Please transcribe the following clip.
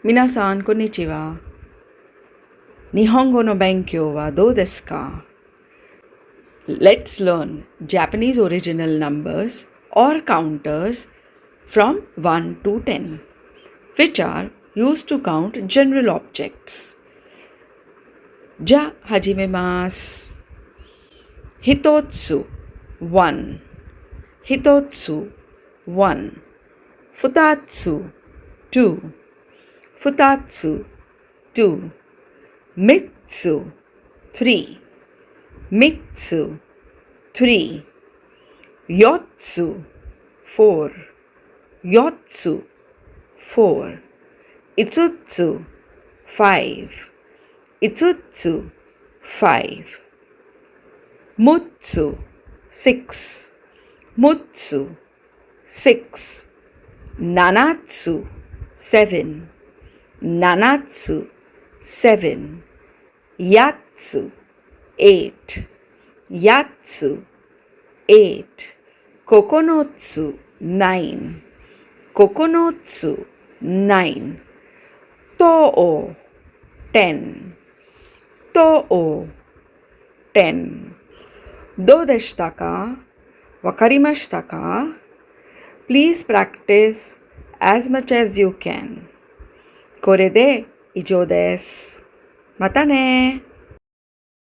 Minasan konnichiwa. Nihongo no benkyou wa dou desu ka? Let's learn Japanese original numbers or counters from 1 to 10, which are used to count general objects. Ja hajimemasu. Hitotsu 1. Hitotsu 1. Futatsu 2. Futatsu 2. Mitsu 3. Mitsu 3. Yotsu 4. Yotsu 4. Itsutsu 5. Itsutsu 5. Mutsu 6. Mutsu 6. Nanatsu 7. Nanatsu 7. Yatsu 8. Yatsu 8. Kokonotsu 9. Kokonotsu 9. Toho 10. Toho 10. Dodeshita ka? Wakarimashita ka? Please practice as much as you can. これで以上です。またね。